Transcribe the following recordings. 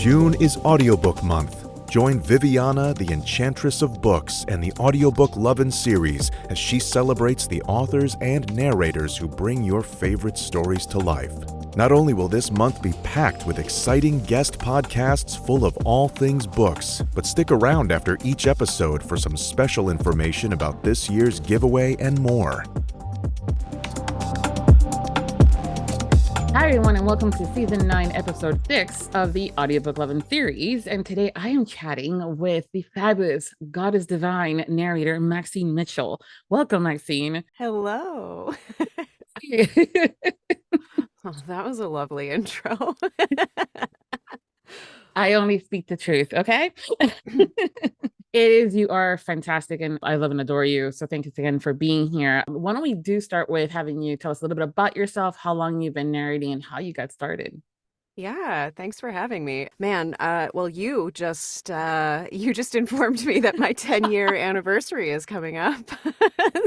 June is Audiobook Month. Join Viviana, the Enchantress of Books, and the Audiobook Lovin Series as she celebrates the authors and narrators who bring your favorite stories to life. Not only will this month be packed with exciting guest podcasts full of all things books, but stick around after each episode for some special information about this year's giveaway and more. Hi, everyone, and welcome to Season 9, Episode 6 of the Audiobook Lovin Series. And today I am chatting with the fabulous Goddess Divine narrator, Maxine Mitchell. Welcome, Maxine. Hello. Oh, that was a lovely intro. I only speak the truth, okay? You are fantastic, and I love and adore you. So thank you again for being here. Why don't we start with having you tell us a little bit about yourself, how long you've been narrating, and how you got started. Yeah, thanks for having me. Man, well, you just informed me that my 10-year anniversary is coming up.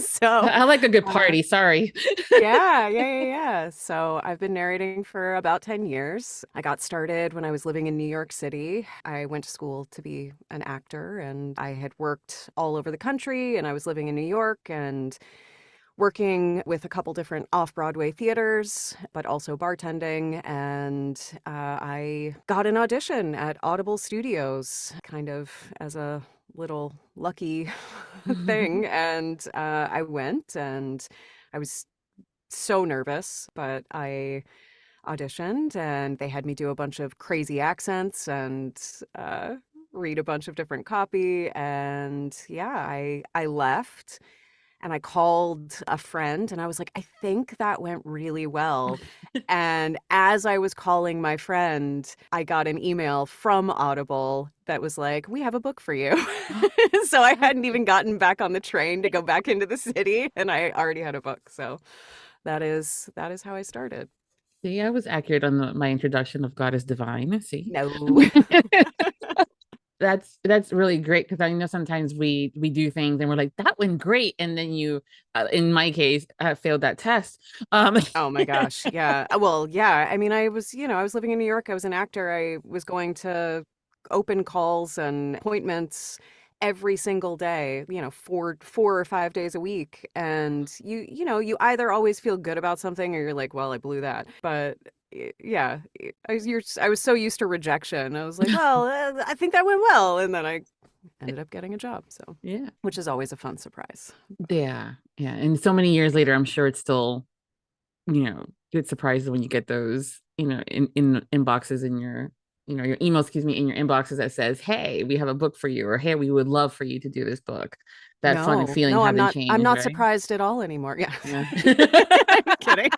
So I like a good party, sorry. Yeah. So I've been narrating for about 10 years. I got started when I was living in New York City. I went to school to be an actor, and I had worked all over the country, and I was living in New York and working with a couple different off-Broadway theaters, but also bartending. And I got an audition at Audible Studios, kind of as a little lucky thing. And I went, and I was so nervous, but I auditioned, and they had me do a bunch of crazy accents and read a bunch of different copy. And yeah, I left. And I called a friend, and I was like, I think that went really well. And as I was calling my friend, I got an email from Audible that was like, we have a book for you. So I hadn't even gotten back on the train to go back into the city, and I already had a book. So that is how I started. See, I was accurate on my introduction of Goddess Divine. See? No. That's really great, because I know sometimes we do things and we're like, that went great, and then you in my case failed that test. Oh my gosh, yeah. Well, yeah, I mean, I was living in New York. I was an actor. I was going to open calls and appointments every single day, 4 or 5 days a week. And you either always feel good about something, or you're like, well, I blew that. But yeah, I was so used to rejection. I was like, well, I think that went well. And then I ended up getting a job. So Yeah. Which is always a fun surprise. Yeah. And so many years later, I'm sure it's still, good surprises when you get those, in inboxes in your, your email, in your inboxes that says, hey, we have a book for you, or hey, we would love for you to do this book. That fun feeling no, hasn't changed. I'm not right? surprised at all anymore. Yeah. I'm kidding.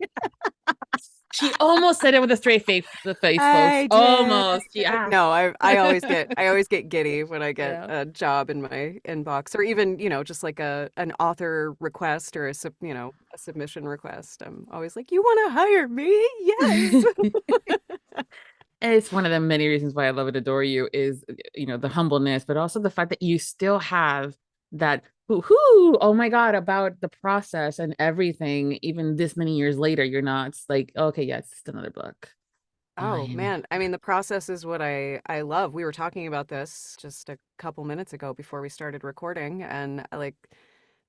She almost said it with a straight face, folks. Almost. Yeah. No, I always get giddy when I get a job in my inbox, or even, just like an author request, or a submission request. I'm always like, you want to hire me? Yes. And it's one of the many reasons why I love and adore you is, the humbleness, but also the fact that you still have that oh my God, about the process and everything. Even this many years later, you're not like, okay, yeah, it's just another book. Oh man, I mean, the process is what I love. We were talking about this just a couple minutes ago before we started recording, and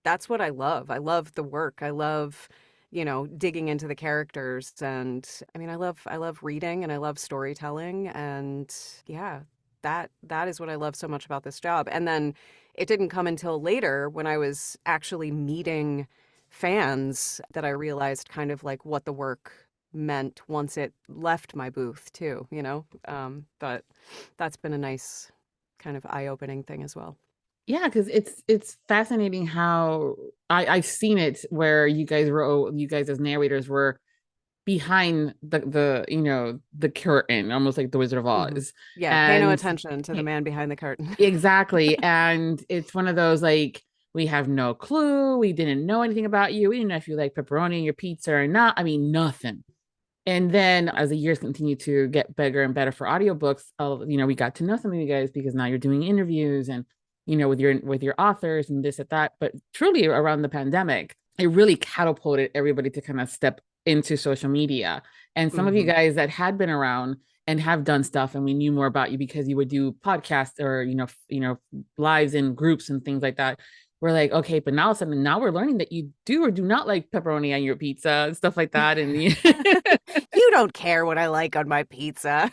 that's what I love. I love the work. I love digging into the characters. And I mean, I love reading, and I love storytelling. And yeah, that is what I love so much about this job. And then it didn't come until later, when I was actually meeting fans, that I realized kind of like what the work meant once it left my booth too, but that's been a nice kind of eye-opening thing as well. Yeah, because it's fascinating how I've seen it where you guys as narrators were behind the curtain, almost like the Wizard of Oz. Mm-hmm. Yeah, pay no attention to the man behind the curtain. Exactly. And it's one of those, like, we have no clue. We didn't know anything about you. We didn't know if you like pepperoni in your pizza or not. I mean, nothing. And then as the years continue to get bigger and better for audiobooks, we got to know some of you guys, because now you're doing interviews and, with your authors and this and that. But truly around the pandemic, it really catapulted everybody to kind of step into social media. And some of you guys that had been around and have done stuff, and we knew more about you because you would do podcasts or lives in groups and things like that. We're like, okay, but now suddenly now we're learning that you do or do not like pepperoni on your pizza and stuff like that. And You don't care what I like on my pizza.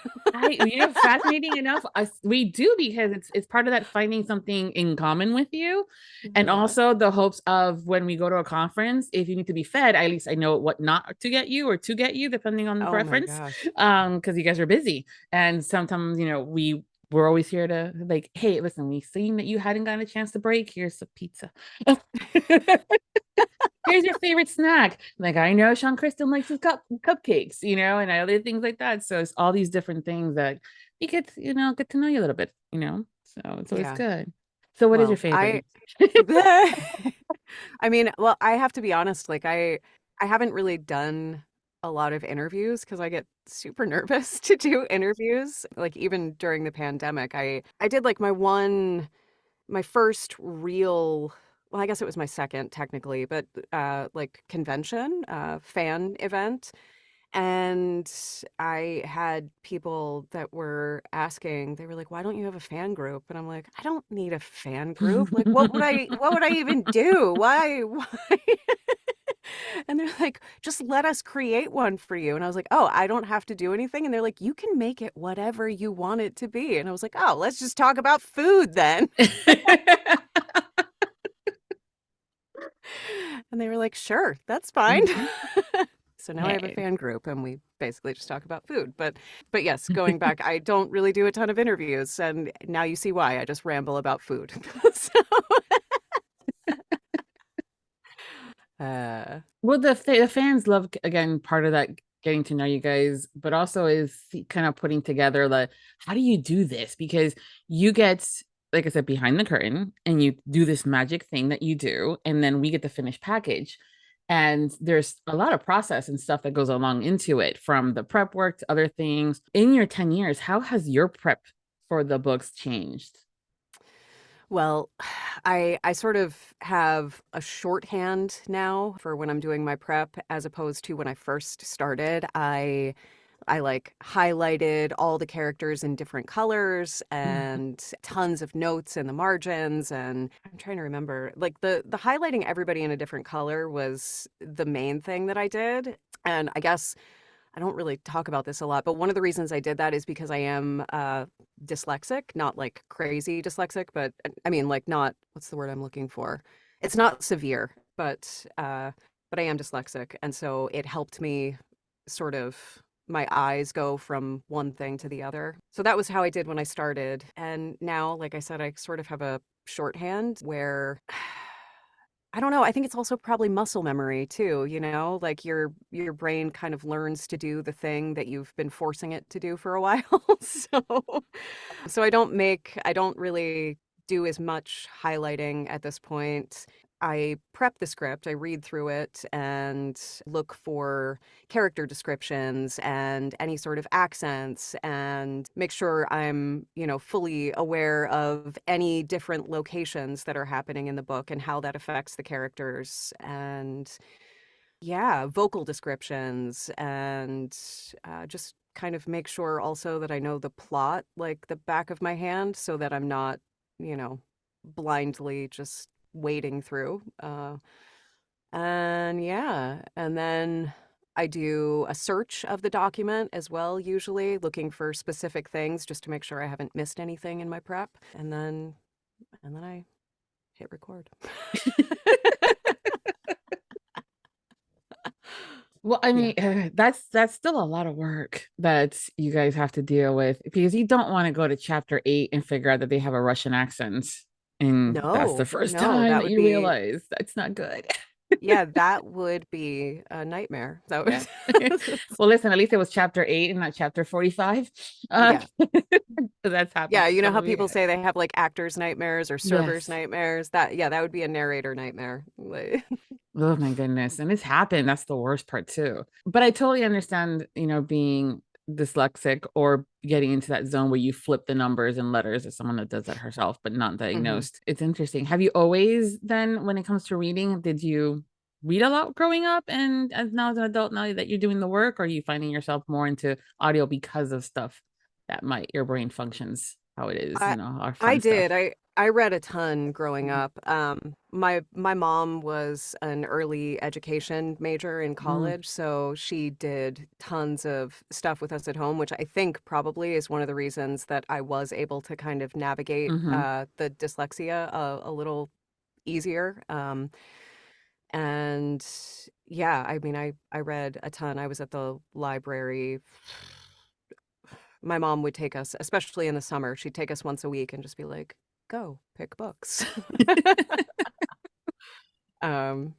Fascinating enough, we do, because it's part of that finding something in common with you. And also the hopes of when we go to a conference, if you need to be fed, at least I know what not to get you or to get you, depending on the preference. Because you guys are busy. And sometimes, we're always here to like, hey, listen, we've seen that you hadn't gotten a chance to break. Here's a pizza. Here's your favorite snack. Like, I know Sean Kristen likes his cupcakes, and other things like that. So it's all these different things that you get to know you a little bit, So it's always good. So what is your favorite? I mean, well, I have to be honest, like I haven't really done a lot of interviews because I get super nervous to do interviews. Like even during the pandemic, I did like my first real, well, I guess it was my second technically, but like convention, fan event. And I had people that were asking, they were like, why don't you have a fan group? And I'm like, I don't need a fan group. Like, what would I even do? Why? And they're like, just let us create one for you. And I was like, oh, I don't have to do anything. And they're like, you can make it whatever you want it to be. And I was like, oh, let's just talk about food then. And they were like, sure, that's fine. So now I have a fan group and we basically just talk about food. But yes, going back, I don't really do a ton of interviews. And now you see why I just ramble about food. Well, the fans love, again, part of that getting to know you guys, but also is kind of putting together how do you do this? Because you get, like I said, behind the curtain and you do this magic thing that you do, and then we get the finished package. And there's a lot of process and stuff that goes along into it, from the prep work to other things. In your 10 years, how has your prep for the books changed? Well, I sort of have a shorthand now for when I'm doing my prep, as opposed to when I first started. I like highlighted all the characters in different colors and tons of notes in the margins. And I'm trying to remember, like the highlighting everybody in a different color was the main thing that I did. And I guess I don't really talk about this a lot, but one of the reasons I did that is because I am dyslexic, not like crazy dyslexic, but I mean, like not, what's the word I'm looking for? It's not severe, but I am dyslexic. And so it helped me sort of, my eyes go from one thing to the other. So that was how I did when I started. And now, like I said, I sort of have a shorthand where I don't know. I think it's also probably muscle memory too, like your brain kind of learns to do the thing that you've been forcing it to do for a while. So I don't really do as much highlighting at this point. I prep the script, I read through it and look for character descriptions and any sort of accents and make sure I'm, fully aware of any different locations that are happening in the book and how that affects the characters. And vocal descriptions and just kind of make sure also that I know the plot like the back of my hand so that I'm not, blindly just wading through. And then I do a search of the document as well, usually looking for specific things just to make sure I haven't missed anything in my prep. And then I hit record. Well, I mean, that's still a lot of work that you guys have to deal with, because you don't want to go to chapter 8 and figure out that they have a Russian accent. And that's the first time that you realize that's not good. Yeah, that would be a nightmare. Well, listen, at least it was chapter 8 and not chapter 45. That's happened. Yeah, you know how people say they have like actors' nightmares or servers' nightmares? That would be a narrator nightmare. Oh my goodness. And it's happened. That's the worst part too. But I totally understand, being dyslexic or getting into that zone where you flip the numbers and letters, as someone that does that herself but not diagnosed. It's interesting. Have you always then, when it comes to reading, did you read a lot growing up, and as now as an adult, now that you're doing the work, or are you finding yourself more into audio because of stuff that might your brain functions how it is, I our I fun did. stuff? I read a ton growing Mm, up. My mom was an early education major in mm, college, so she did tons of stuff with us at home, which I think probably is one of the reasons that I was able to kind of navigate mm-hmm. the dyslexia a little easier. And yeah, I mean, I read a ton. I was at the library. My mom would take us, especially in the summer, she'd take us once a week and just be like, "Go pick books." Um,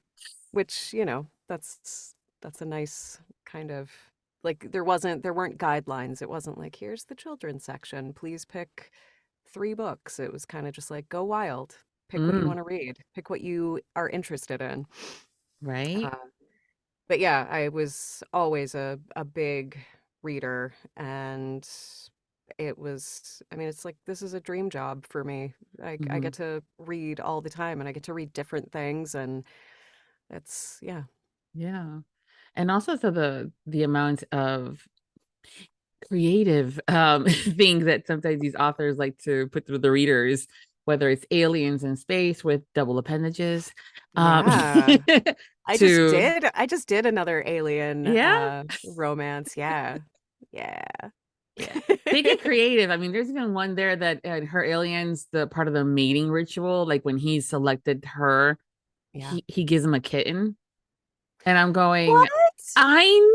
which, that's a nice kind of like there weren't guidelines. It wasn't like, "Here's the children's section. Please pick 3 books." It was kind of just like, "Go wild. Pick what you Mm, want to read. Pick what you are interested in." right. Uh, but yeah, I was always a big reader, and I mean, it's like this is a dream job for me. I Mm-hmm. get to read all the time, and I get to read different things, and yeah. Yeah. And also, so the amount of creative things that sometimes these authors like to put through the readers, whether it's aliens in space with double appendages, um Yeah. to I just did another alien yeah, romance. Yeah. Yeah. yeah, they get creative. I mean, there's even one there that her aliens, the part of the mating ritual, like when he selected her, Yeah. he gives him a kitten. And I'm going, What? I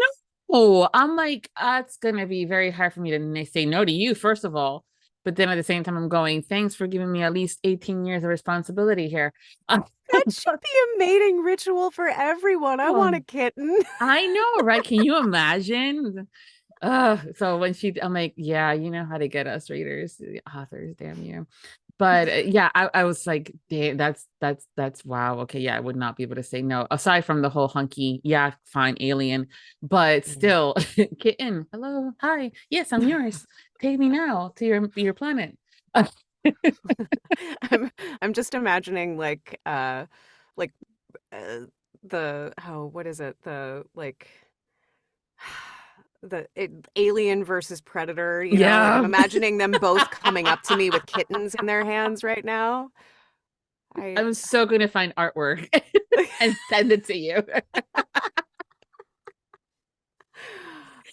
know. I'm like, it's gonna be very hard for me to say no to you, first of all. But then at the same time, I'm going, thanks for giving me at least 18 years of responsibility here. That should be a mating ritual for everyone. I want a Oh, kitten. I know, right? Can you imagine? So when I'm like, yeah, you know how to get us readers, authors, damn you. But yeah, I was like, damn, that's wow. Okay, yeah, I would not be able to say no. Aside from the whole hunky, yeah, fine, alien, but Yeah. still, kitten, hello, hi, yes, I'm yours. Take me now to your planet. I'm just imagining like uh, what is it? The like Alien versus Predator, like I'm Yeah, imagining them both coming up to me with kittens in their hands right now. I I'm so gonna find artwork and send it to you.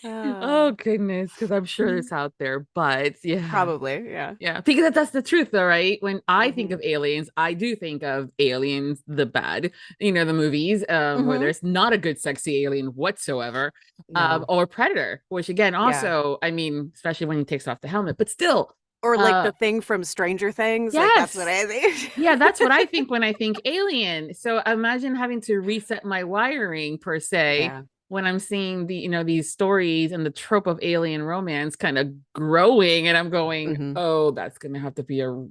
uh, Oh goodness, because I'm sure it's out there, but yeah. probably, yeah. Yeah, because that's the truth, though, right? When I think Hmm. of aliens, I do think of Aliens, the bad, the movies, where Hmm. there's not a good, sexy alien whatsoever, No. or Predator, which again, Yeah. also, I mean, especially when he takes off the helmet, but still, Or like uh, the thing from Stranger Things, like that's what yes, I think. yeah, that's what I think when I think alien. So imagine having to reset my wiring per se Yeah. when I'm seeing these stories and the trope of alien romance kind of growing, and I'm going, Hmm. oh, that's going to have to be a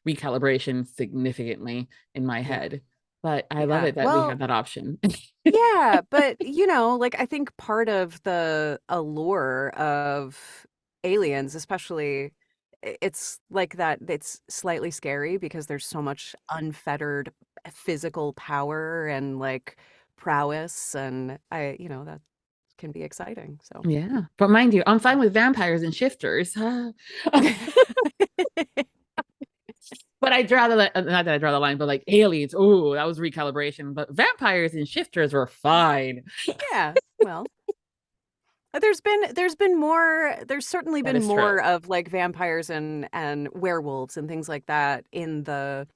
recalibration significantly in my Yeah. head. But I love Yeah. it that we Well, have that option. yeah, but like I think part of the allure of aliens, especially it's like that it's slightly scary because there's so much unfettered physical power and like prowess, and that can be exciting. So Yeah, but mind you, I'm fine with vampires and shifters. But I draw the not that I draw the line, but like aliens, oh, that was recalibration. But vampires and shifters were fine. yeah, well, there's certainly That been is true. more of like vampires and werewolves and things like that in the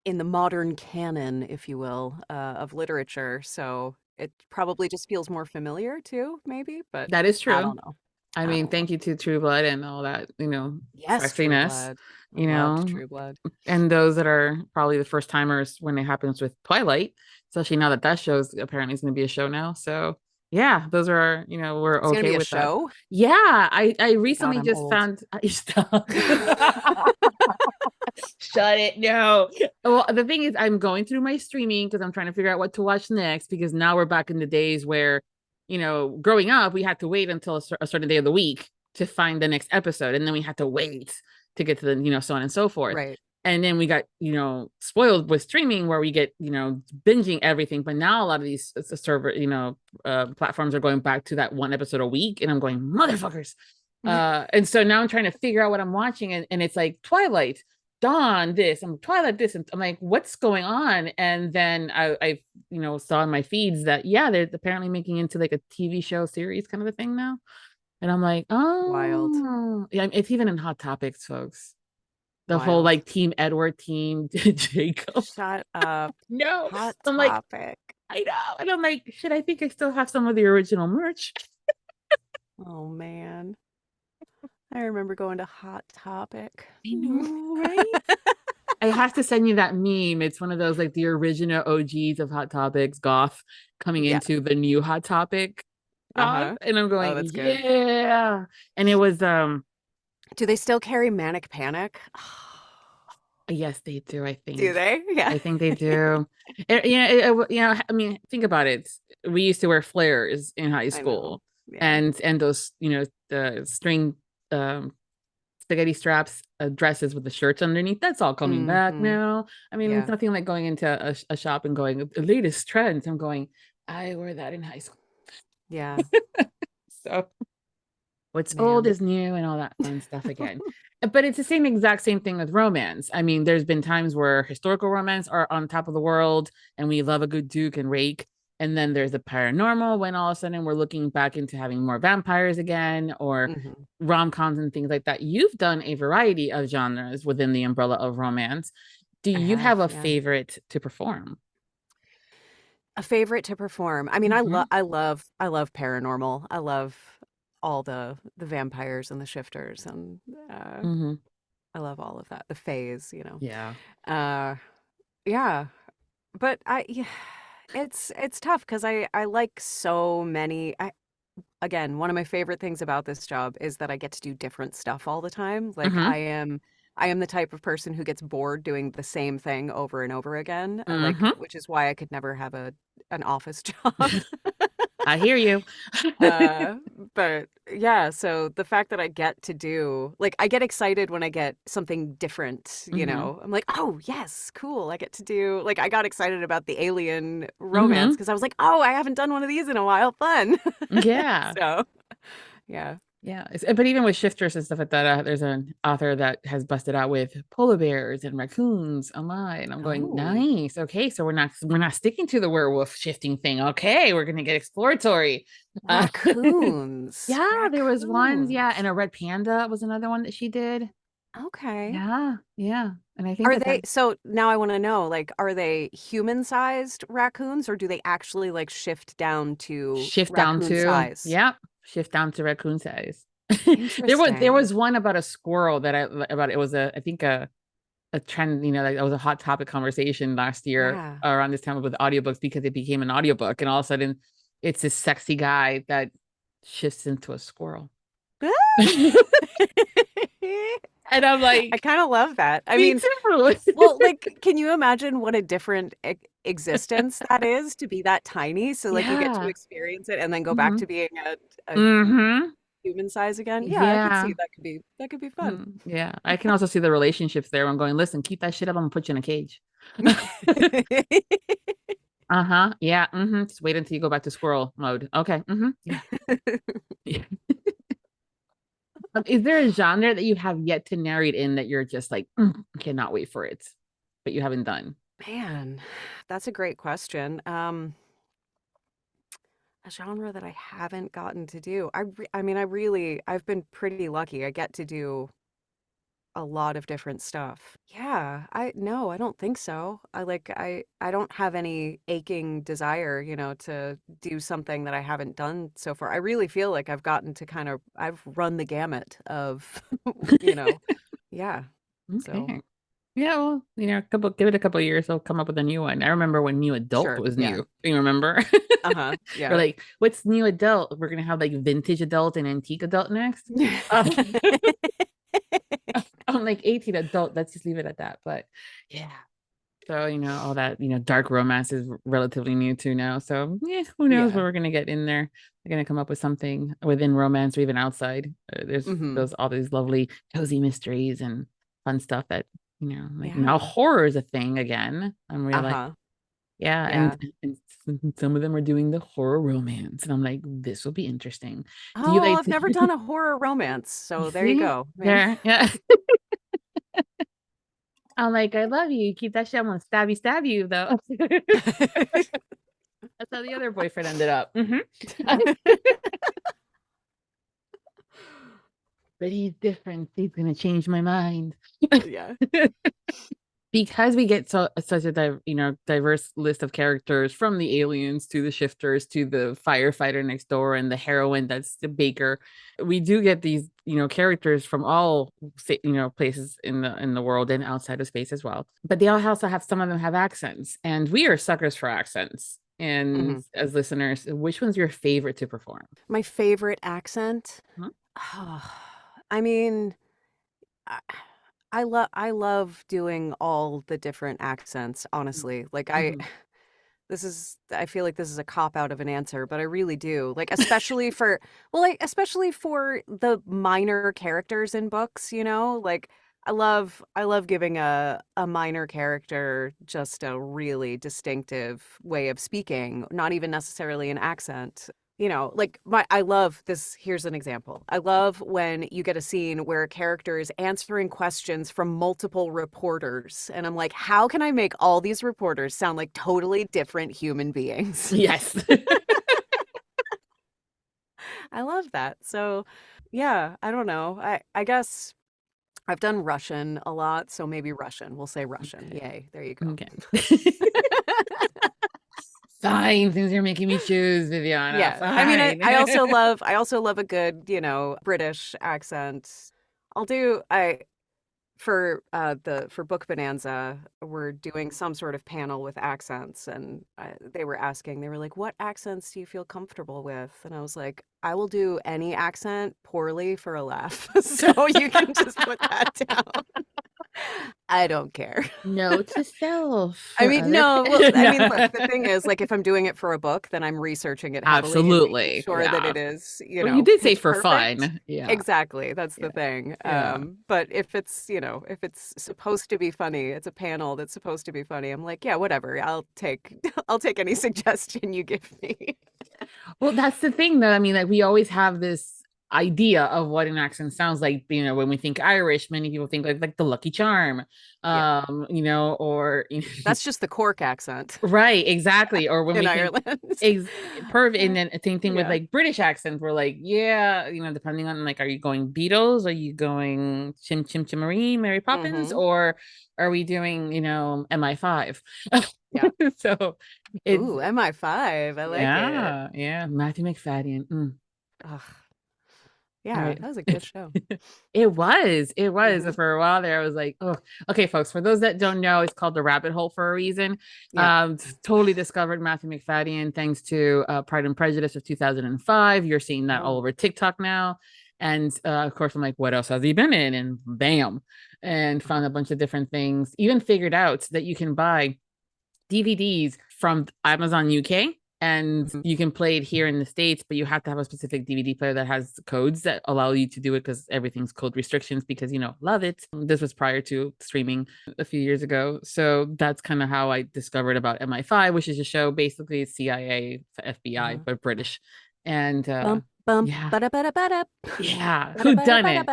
modern canon, if you will, of literature. So it probably just feels more familiar too, maybe, but That is I true. don't know. I I mean, don't know. thank you to True Blood and all that, Yes, True sexiness, Blood. I you loved know, True Blood. and those that are probably the first timers when it happens with Twilight, especially now that that show's apparently is going to be a show now. So yeah, those are, we're It's gonna okay be a with that. show. Yeah, I My God, recently I'm just old. found stop. Shut it. No. Well, the thing is, I'm going through my streaming because I'm trying to figure out what to watch next because now we're back in the days where, growing up, we had to wait until a certain day of the week to find the next episode. And then we had to wait to get to the, so on and so forth. Right. And then we got, spoiled with streaming where we get, binging everything. But now a lot of these server, platforms are going back to that one episode a week. And I'm going, motherfuckers. And so now I'm trying to figure out what I'm watching. And it's like Twilight, Dawn, this, I'm Twilight, this. And I'm like, what's going on? And then I saw in my feeds that, they're apparently making into like a TV show series kind of a thing now. And I'm like, oh, Wild. Yeah, it's even in Hot Topics, folks. The Wild. whole like Team Edward, Team Jacob. Shut up. No. Hot I'm Topic. like, I know. And I'm like, shit, I think I still have some of the original merch. Oh, man. I remember going to Hot Topic. I know, right? I have to send you that meme. It's one of those like the original OGs of Hot Topics goth coming into the new Hot Topic goth. And I'm going, that's good. Yeah. And it was do they still carry Manic Panic? Yes, they do, I think. Do they? Yeah. I think they do. I mean, think about it. We used to wear flares in high school. And those, the string spaghetti straps dresses with the shirts underneath. That's all coming back now. I mean, it's nothing like going into a shop and going, the latest trends. I'm going, I wore that in high school. Yeah. So what's old is new and all that fun stuff again. But it's the exact same thing with romance. I mean, there's been times where historical romance are on top of the world and we love a good Duke and Rake. And then there's the paranormal when all of a sudden we're looking back into having more vampires again, or rom-coms and things like that. You've done a variety of genres within the umbrella of romance. Do you have a favorite to perform? A favorite to perform? I mean, I love paranormal. I love all the vampires and the shifters, and I love all of that. The fays, But it's tough because I like so many. Again, one of my favorite things about this job is that I get to do different stuff all the time. Like I am the type of person who gets bored doing the same thing over and over again. Which is why I could never have an office job. I hear you. But yeah, so the fact that I get to do, like, I get excited when I get something different, I'm like, oh yes, cool. I get to do, like, I got excited about the alien romance because I was like, oh, I haven't done one of these in a while. Fun. Yeah. So yeah. Yeah. But even with shifters and stuff like that, there's an author that has busted out with polar bears and raccoons online. And I'm going, nice. Okay. So we're not sticking to the werewolf shifting thing. Okay. We're going to get exploratory. Raccoons. There was one. Yeah. And a red panda was another one that she did. Okay. Yeah. Yeah. And I think so now I want to know, like, are they human-sized raccoons or do they actually like shift down to size? Yep. Shift down to raccoon size. There was one about a squirrel that it was I think a trend, like it was a hot topic conversation last year around this time with audiobooks because it became an audiobook and all of a sudden it's this sexy guy that shifts into a squirrel. And I'm like, I kind of love that. I mean, well, like, can you imagine what a different existence that is to be that tiny? So like you get to experience it and then go back to being a human size again. Yeah, I could see that could be fun. Yeah, I can also see the relationships there. I'm going, listen, keep that shit up. I'm gonna put you in a cage. Yeah. Just wait until you go back to squirrel mode. Okay. Yeah. Yeah. Is there a genre that you have yet to narrate in that you're just like, cannot wait for it, but you haven't done? Man, that's a great question. A genre that I haven't gotten to do. I've been pretty lucky. I get to do a lot of different stuff. Yeah, I don't think so. I don't have any aching desire, to do something that I haven't done so far. I really feel like I've gotten to I've run the gamut of, yeah. Okay. So. Yeah, well, give it a couple of years, they'll come up with a new one. I remember when New Adult was new. You remember? Yeah. We're like, what's New Adult? We're gonna have like Vintage Adult and Antique Adult next. I'm like 18 adult. Let's just leave it at that. But yeah. So, all that, dark romance is relatively new too now. So yeah, who knows what we're going to get in there. We're going to come up with something within romance or even outside. There's all these lovely cozy mysteries and fun stuff that like now horror is a thing again. I'm really like, yeah, Yeah. and some of them are doing the horror romance, and I'm like, this will be interesting. Do you Oh, like I've never done a horror romance, so there you see go. there? Yeah. I'm like, I love you. Keep that shit. I'm gonna stab you though. That's how the other boyfriend ended up. But he's different. He's gonna change my mind. Yeah. Because we get such a diverse list of characters, from the aliens to the shifters to the firefighter next door and the heroine that's the baker. We do get these characters from all places in the world and outside of space as well. But they all also have, some of them have accents, and we are suckers for accents. And as listeners, which one's your favorite to perform? My favorite accent? I mean, I love doing all the different accents, honestly. Like I feel like this is a cop out of an answer, but I really do. Like especially for the minor characters in books, Like I love giving a minor character just a really distinctive way of speaking, not even necessarily an accent. I love this. Here's an example. I love when you get a scene where a character is answering questions from multiple reporters. And I'm like, how can I make all these reporters sound like totally different human beings? Yes. I love that. So, yeah, I don't know. I guess I've done Russian a lot. So maybe Russian. We'll say Russian. Okay. Yay. There you go. Okay. Fine, things are making me choose, Viviana. Yeah. Fine. I mean, I also love a good, British accent. For Book Bonanza, we're doing some sort of panel with accents, and they were like, what accents do you feel comfortable with? And I was like, I will do any accent poorly for a laugh. So you can just put that down. I don't care. Note to self. I mean, no. Well, I mean, look, the thing is, like, if I'm doing it for a book, then I'm researching it heavily and Absolutely. making sure that it is, Well, you did say pitch for perfect. fun. Yeah. Exactly. That's the thing. Yeah. But if it's supposed to be funny, it's a panel that's supposed to be funny. I'm like, yeah, whatever. I'll take any suggestion you give me. Well, that's the thing, though. I mean, like, we always have this idea of what an accent sounds like. When we think Irish, many people think like the Lucky Charm, Yeah. or That's just the Cork accent, right? Exactly. Or when in we Ireland. perfect. And then same thing with like British accents. We're like, yeah, depending on like, are you going Beatles? Are you going Chim Chim Chimaree, Mary Poppins, or are we doing MI5? Yeah. So it's MI5. I like it. Yeah, Matthew McFadden. Ugh. Yeah, right. That was a good show. It was. For a while there, I was like, oh, okay, folks. For those that don't know, it's called The Rabbit Hole for a reason. Yeah. Totally discovered Matthew McFadden thanks to Pride and Prejudice of 2005. You're seeing that all over TikTok now. And of course, I'm like, what else has he been in? And bam, and found a bunch of different things. Even figured out that you can buy DVDs from Amazon UK. And you can play it here in the States, but you have to have a specific DVD player that has codes that allow you to do it, because everything's code restrictions, because, love it. This was prior to streaming a few years ago. So that's kind of how I discovered about MI5, which is a show, basically CIA, FBI, but British. And yeah. Yeah. Who done it?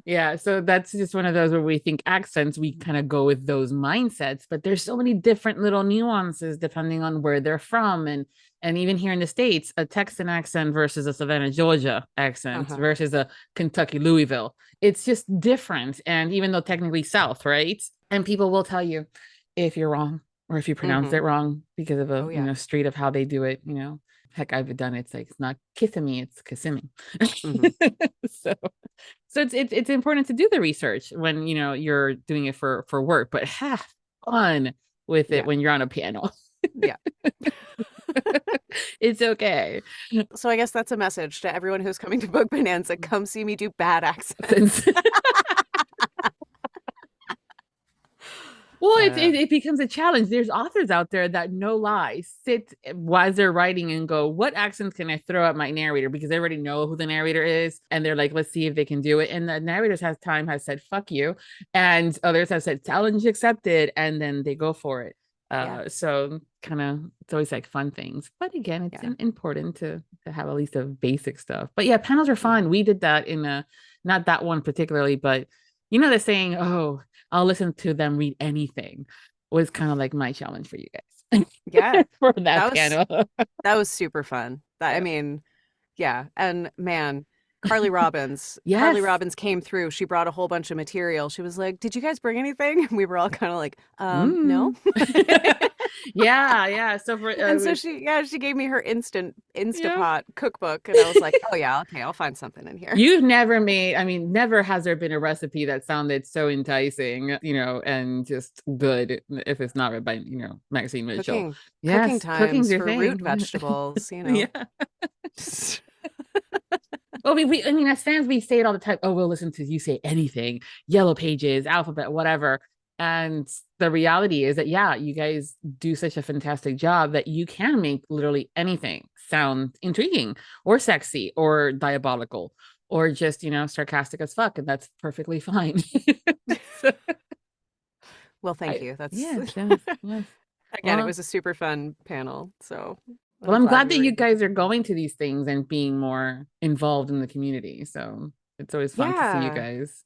Yeah, so that's just one of those where we think accents, we kind of go with those mindsets, but there's so many different little nuances depending on where they're from. And even here in the States, a Texan accent versus a Savannah, Georgia accent versus a Kentucky, Louisville. It's just different. And even though technically South, right? And people will tell you if you're wrong or if you pronounce it wrong because of a street of how they do it, Heck, I've done it. It's like, it's not Kissimmee, it's Kissimmee. So it's important to do the research when you're doing it for work, but have fun with it when you're on a panel. Yeah. It's okay. So I guess that's a message to everyone who's coming to Book Bonanza. Come see me do bad accents. Well, it becomes a challenge. There's authors out there that, no lie, sit while they're writing and go, what accents can I throw at my narrator? Because they already know who the narrator is. And they're like, let's see if they can do it. And the narrators has said, fuck you. And others have said, challenge accepted. And then they go for it. So kind of, it's always like fun things. But again, it's important to have at least a basic stuff. But yeah, panels are fun. We did that in not that one particularly, but you know, the saying, oh, I'll listen to them read anything, was kind of like my challenge for you guys. Yeah. For that panel. That was super fun. I mean, yeah. And man, Carly Robbins. Yes. Carly Robbins came through. She brought a whole bunch of material. She was like, did you guys bring anything? And we were all kind of like, no. Yeah. So so she gave me her Instapot cookbook, and I was like, oh yeah, okay, I'll find something in here. You've never never has there been a recipe that sounded so enticing, you know, and just good if it's not read by, you know, Maxine Mitchell. Cooking times for root vegetables, you know. Yeah. Well, I mean, as fans, we say it all the time. Oh, we'll listen to you say anything, Yellow Pages, Alphabet, whatever. And the reality is that, yeah, you guys do such a fantastic job that you can make literally anything sound intriguing or sexy or diabolical or just, you know, sarcastic as fuck. And that's perfectly fine. Well, thank you. That's yes. Again, it was a super fun panel. So I'm glad that you guys are going to these things and being more involved in the community. So it's always fun to see you guys.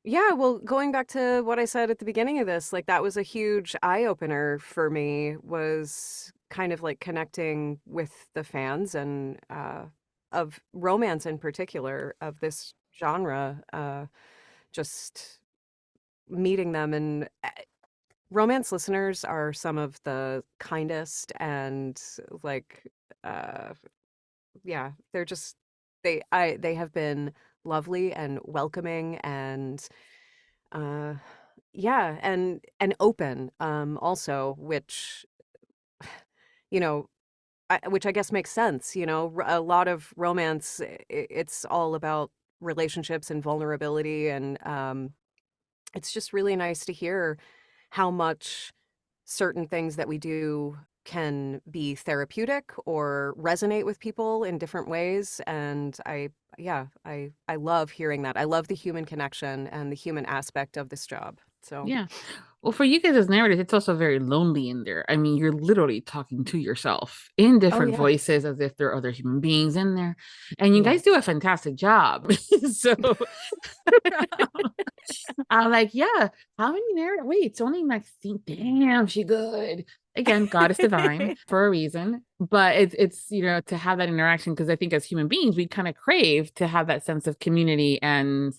Yeah, well, going back to what I said at the beginning of this, like that was a huge eye-opener for me, was kind of like connecting with the fans and of romance in particular, of this genre, just meeting them. And romance listeners are some of the kindest and like, they're just, they have been lovely and welcoming and and open also, which, you know, which I guess makes sense. You know, a lot of romance, it's all about relationships and vulnerability, and it's just really nice to hear how much certain things that we do can be therapeutic or resonate with people in different ways. And I love hearing that. I love the human connection and the human aspect of this job. So yeah. Well, for you guys as narrators, it's also very lonely in there. I mean, you're literally talking to yourself in different voices as if there are other human beings in there. And you guys do a fantastic job. So I'm like, yeah, how many narrators? Wait, it's only Maxine. Damn, she good. Again, goddess divine for a reason. But it's you know, to have that interaction, because I think as human beings, we kind of crave to have that sense of community and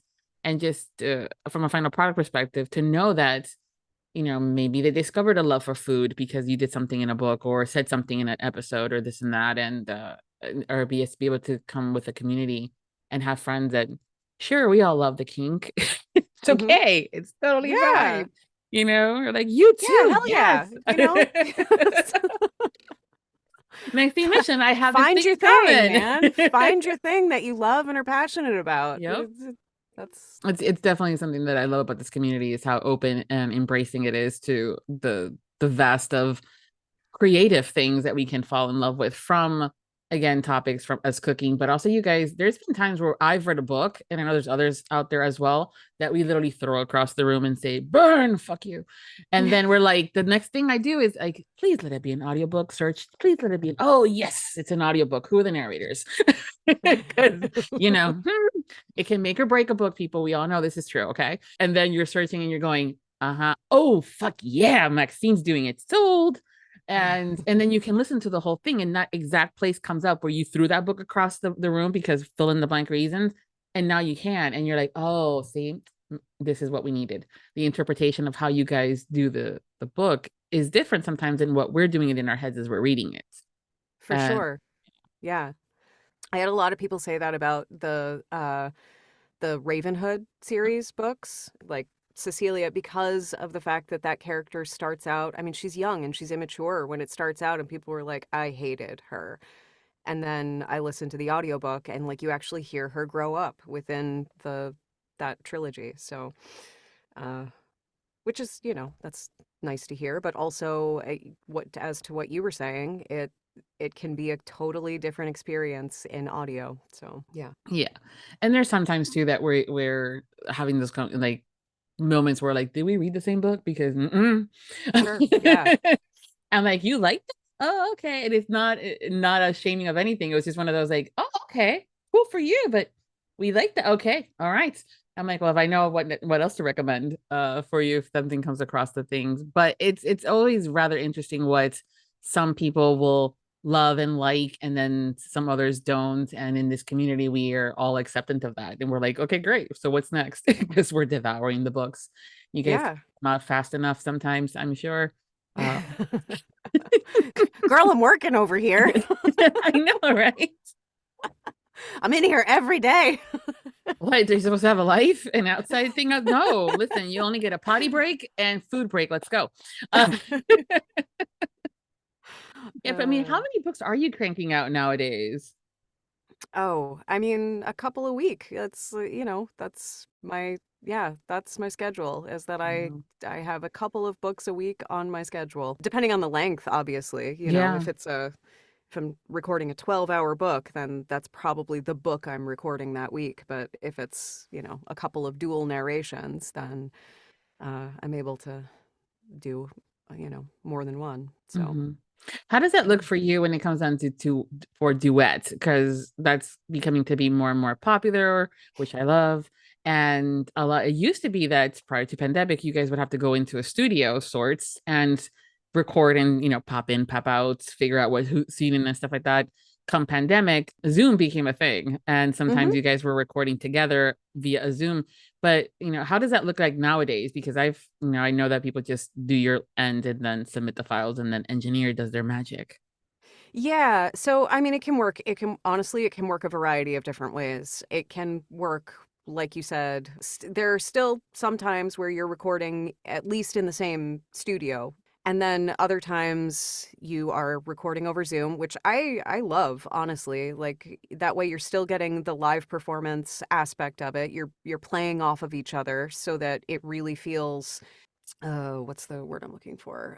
just from a final product perspective, to know that, you know, maybe they discovered a love for food because you did something in a book or said something in an episode or this and that, and or be able to come with a community and have friends that, sure, we all love the kink. It's okay. It's totally fine. You know, or like, you too. Yeah, hell yes. You know? Maxine Mitchell, I have find your thing, man. Find your thing that you love and are passionate about. Yep. It's definitely something that I love about this community, is how open and embracing it is to the vast of creative things that we can fall in love with, from, again, topics from us cooking, but also you guys. There's been times where I've read a book, and I know there's others out there as well, that we literally throw across the room and say, burn, fuck you. And then we're like, the next thing I do is like, please let it be an audiobook. Search, please let it be oh yes, it's an audiobook. Who are the narrators? Because, you know, it can make or break a book, people. We all know this is true. Okay. And then you're searching and you're going, oh fuck yeah, Maxine's doing it, sold. And then you can listen to the whole thing, and that exact place comes up where you threw that book across the room because fill in the blank reasons, and now you can, and you're like, oh, see, this is what we needed. The interpretation of how you guys do the book is different sometimes than what we're doing it in our heads as we're reading it. For sure. Yeah. I had a lot of people say that about the Ravenhood series books, like Cecilia, because of the fact that that character starts out, I mean, she's young and she's immature when it starts out, and people were like, I hated her. And then I listened to the audiobook, and like you actually hear her grow up within that trilogy. So which is, you know, that's nice to hear. But also, what as to what you were saying, it can be a totally different experience in audio. So yeah. Yeah. And there's sometimes too that we're having this like moments where like, did we read the same book? Because Sure. Yeah. I'm like, you liked it? Oh, okay. And it's not a shaming of anything. It was just one of those like, oh, okay, cool for you, but we liked it. Okay, all right. I'm like, well, if I know what else to recommend for you if something comes across the things. But it's always rather interesting what some people will love and like, and then some others don't. And in this community, we are all acceptant of that. And we're like, okay, great. So what's next? Because we're devouring the books. You guys Yeah. not fast enough sometimes, I'm sure. Uh, Girl, I'm working over here. I know, right? I'm in here every day. What, they're supposed to have a life, an outside thing? No, listen, you only get a potty break and food break. Let's go. Yeah, but I mean, how many books are you cranking out nowadays? Oh, I mean, a couple a week. That's, that's my schedule, is that Wow. I have a couple of books a week on my schedule, depending on the length, obviously. Yeah. If I'm recording a 12-hour book, then that's probably the book I'm recording that week. But if it's, a couple of dual narrations, then I'm able to do, more than one. So, Mhm. How does that yeah. look for you when it comes down to for duets? Because that's becoming to be more and more popular, which I love. And a lot, it used to be that prior to pandemic, you guys would have to go into a studio of sorts and record and, pop in, pop out, figure out what scene and stuff like that. Come pandemic, Zoom became a thing. And sometimes Hmm. you guys were recording together via a Zoom. But, how does that look like nowadays? Because I know that people just do your end and then submit the files and then engineer does their magic. Yeah. So, I mean, it can work. It can work a variety of different ways. It can work, like you said, there are still some times where you're recording at least in the same studio. And then other times you are recording over Zoom, which I love, honestly. Like that way you're still getting the live performance aspect of it. You're playing off of each other so that it really feels what's the word I'm looking for?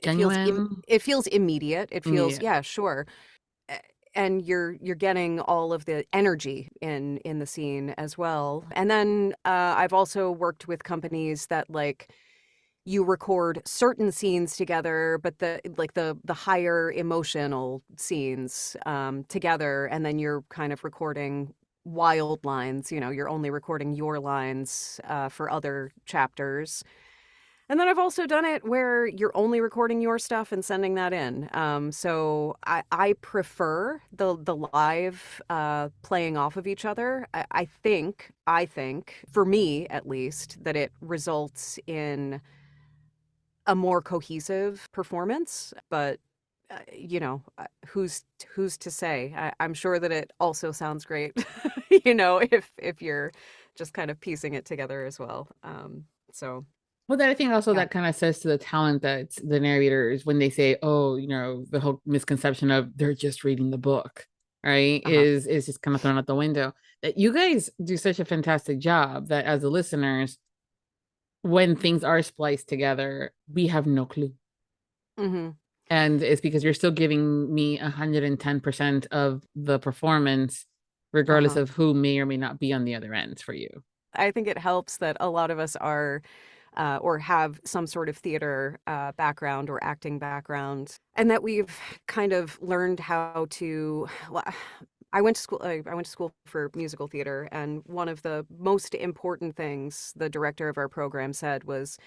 Genuine. It feels immediate. It feels, Yeah. yeah, sure. A- And you're getting all of the energy in the scene as well. And then I've also worked with companies that like you record certain scenes together, but the higher emotional scenes together, and then you're kind of recording wild lines. You're only recording your lines for other chapters. And then I've also done it where you're only recording your stuff and sending that in. So I prefer the live playing off of each other. I think for me at least that it results in a more cohesive performance. But who's to say? I'm sure that it also sounds great, if you're just kind of piecing it together as well. So Well, then I think also yeah. that kind of says to the talent that the narrators, when they say, oh, the whole misconception of they're just reading the book, right, Uh-huh. is just kind of thrown out the window. That you guys do such a fantastic job that as the listeners, when things are spliced together, we have no clue. Hmm. And it's because you're still giving me 110% of the performance, regardless Uh-huh. of who may or may not be on the other end for you. I think it helps that a lot of us are or have some sort of theater background or acting background, and that we've kind of learned how to. Well, I went to school. I went to school for musical theater, and one of the most important things the director of our program said was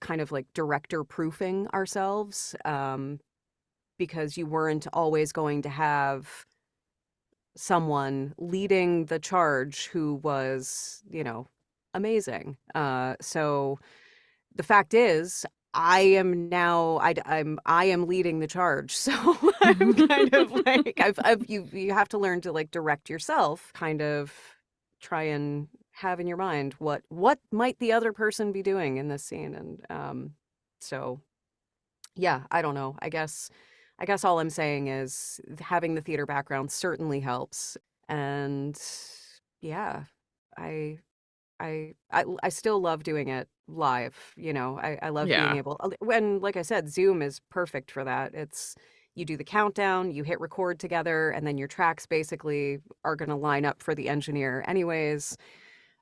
kind of like director proofing ourselves, because you weren't always going to have someone leading the charge who was, amazing. So the fact is, I am now I am leading the charge. So I'm kind of like you have to learn to like direct yourself, kind of try and have in your mind what might the other person be doing in this scene. And so yeah, I don't know. I guess all I'm saying is having the theater background certainly helps. And yeah, I I still love doing it live. I love being Yeah. able, when, like I said, Zoom is perfect for that. It's you do the countdown, you hit record together, and then your tracks basically are going to line up for the engineer anyways.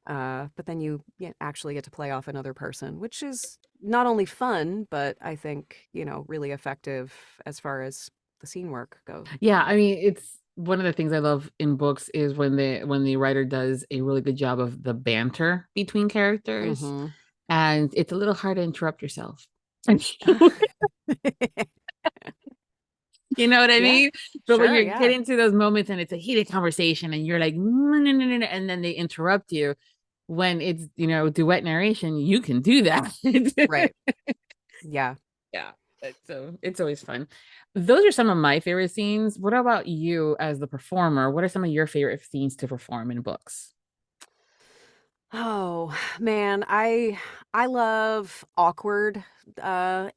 But then you actually get to play off another person, which is not only fun, but I think, really effective as far as the scene work goes. Yeah, I mean, it's one of the things I love in books is when the writer does a really good job of the banter between characters, Hmm. and it's a little hard to interrupt yourself. You know what I Yeah, mean? But when sure. you're Yeah. getting to those moments and it's a heated conversation and you're like, no, no, no, no, no, and then they interrupt you when it's, duet narration, you can do that. Right. Yeah. Yeah. So it's always fun. Those are some of my favorite scenes. What about you as the performer? What are some of your favorite scenes to perform in books? Oh, man, I love awkward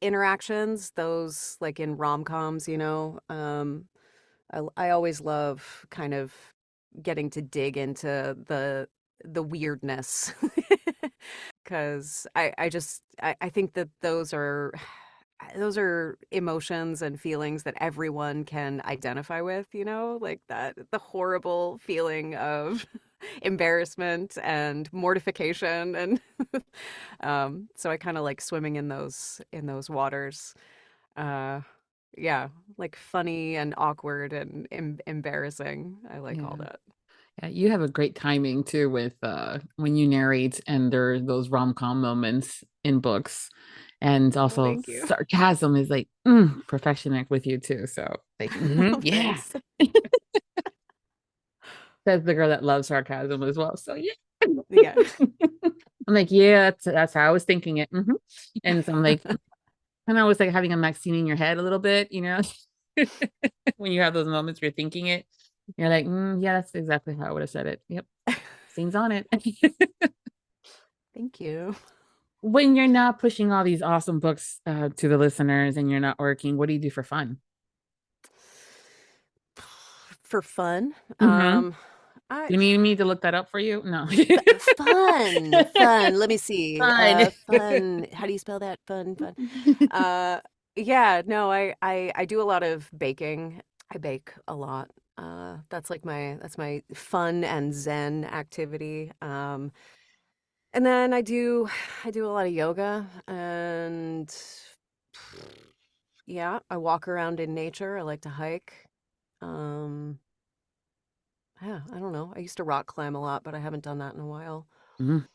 interactions, those like in rom-coms. I always love kind of getting to dig into the weirdness. Because I think that those are emotions and feelings that everyone can identify with, like that the horrible feeling of embarrassment and mortification, and so I kind of like swimming in those waters. Uh yeah, like funny and awkward and embarrassing. I like all Yeah. that. Yeah, you have a great timing too with when you narrate and there are those rom-com moments in books. And Oh, also thank you. sarcasm is like perfection with you too. So like, Oh, yeah. thanks. Says the girl that loves sarcasm as well. So yeah. Yeah. I'm like, yeah, that's how I was thinking it. And so I'm like, and I was like having a Maxine in your head a little bit, when you have those moments you're thinking it, you're like, yeah, that's exactly how I would have said it. Yep. Scenes on it. Thank you. When you're not pushing all these awesome books to the listeners and you're not working, what do you do for fun? For fun, Mm-hmm. I Do you need me to look that up for you? No. fun. Let me see. Fun. Fun. How do you spell that? Fun, fun. Uh, yeah. No, I do a lot of baking. I bake a lot. That's my fun and zen activity. And then I do a lot of yoga, and yeah, I walk around in nature. I like to hike. Um, yeah, I don't know. I used to rock climb a lot, but I haven't done that in a while. Mhm.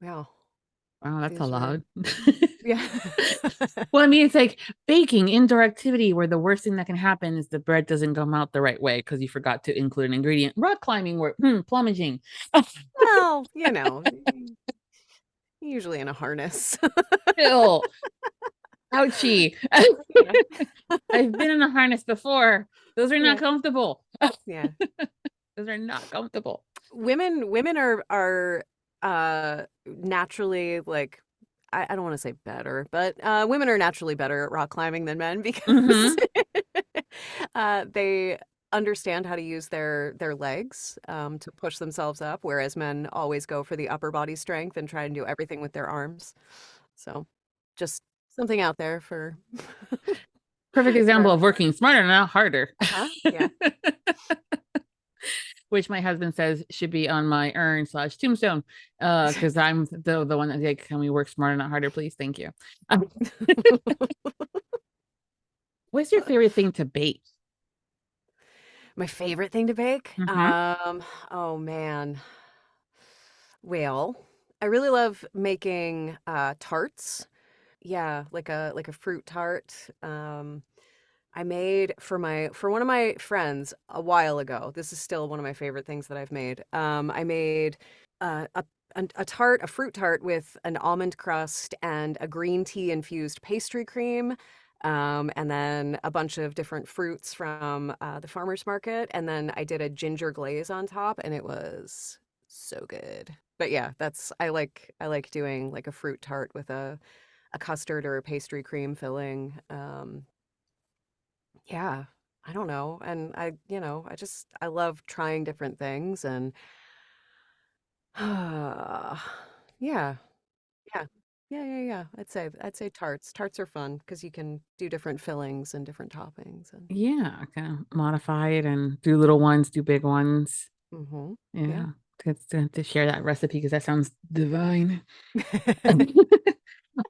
Yeah, Wow, that's a these are lot. yeah. Well, I mean, it's like baking, indoor activity where the worst thing that can happen is the bread doesn't come out the right way because you forgot to include an ingredient. Rock climbing, where plummeting. Well, usually in a harness. Ew, ouchie. Yeah. I've been in a harness before. Those are not Yeah. comfortable. Yeah. Those are not comfortable. Women are naturally, like, I don't want to say better, but women are naturally better at rock climbing than men because Mm-hmm. they understand how to use their legs to push themselves up, whereas men always go for the upper body strength and try and do everything with their arms. So just something out there for Perfect for example of everyone. working smarter, not harder. Uh-huh. Yeah. Which my husband says should be on my urn/tombstone. Because I'm the one that's like, can we work smarter, not harder, please? Thank you. What's your favorite thing to bake? My favorite thing to bake? Mm-hmm. Oh man. Well, I really love making tarts. Yeah, like a fruit tart. I made for one of my friends a while ago. This is still one of my favorite things that I've made. I made uh, a a fruit tart with an almond crust and a green tea infused pastry cream, and then a bunch of different fruits from the farmer's market, and then I did a ginger glaze on top, and it was so good. But yeah, I like doing like a fruit tart with a custard or a pastry cream filling. Yeah, I don't know. And I love trying different things, and Yeah. Yeah. Yeah. I'd say tarts. Tarts are fun because you can do different fillings and different toppings and Yeah, kind of modify it and do little ones, do big ones. yeah. Yeah, to share that recipe because that sounds divine.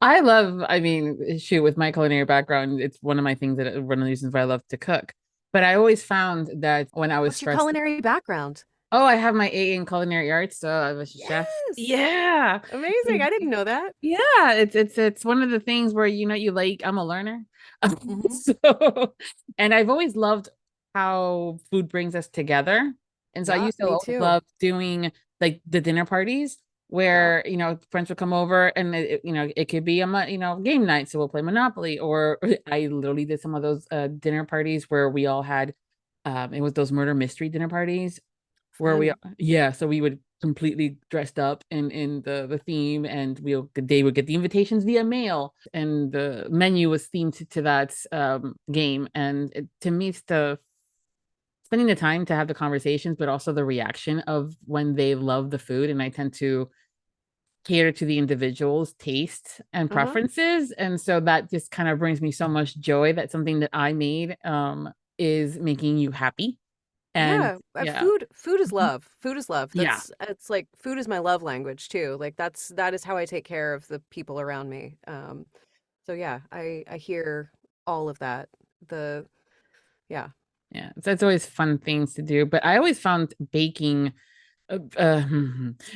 I love, I mean, shoot, with my culinary background, it's one of my things that one of the reasons why I love to cook. But I always found that when I was What's your stressed, culinary background? oh, I have my A in culinary arts, so I was a chef. Yes. Yeah. Amazing. I didn't know that. Yeah, it's one of the things where you like I'm a learner. Hmm. So and I've always loved how food brings us together. And so I Yeah, used to me always too. love doing like the dinner parties Yeah. where friends would come over and it could be game night, so we'll play Monopoly, or I literally did some of those dinner parties where we all had it was those murder mystery dinner parties where Fun. so we would completely dressed up in the theme, and they would get the invitations via mail, and the menu was themed to that game. And to me, it's the spending the time to have the conversations, but also the reaction of when they love the food. And I tend to cater to the individual's taste and Uh-huh. preferences, and so that just kind of brings me so much joy that something that I made is making you happy. And Yeah, yeah. food is Mhm. love. Food is love. Yeah. It's like food is my love language too. Like that is how I take care of the people around me. So yeah, I hear all of that. The yeah. Yeah, so it's always fun things to do. But I always found baking,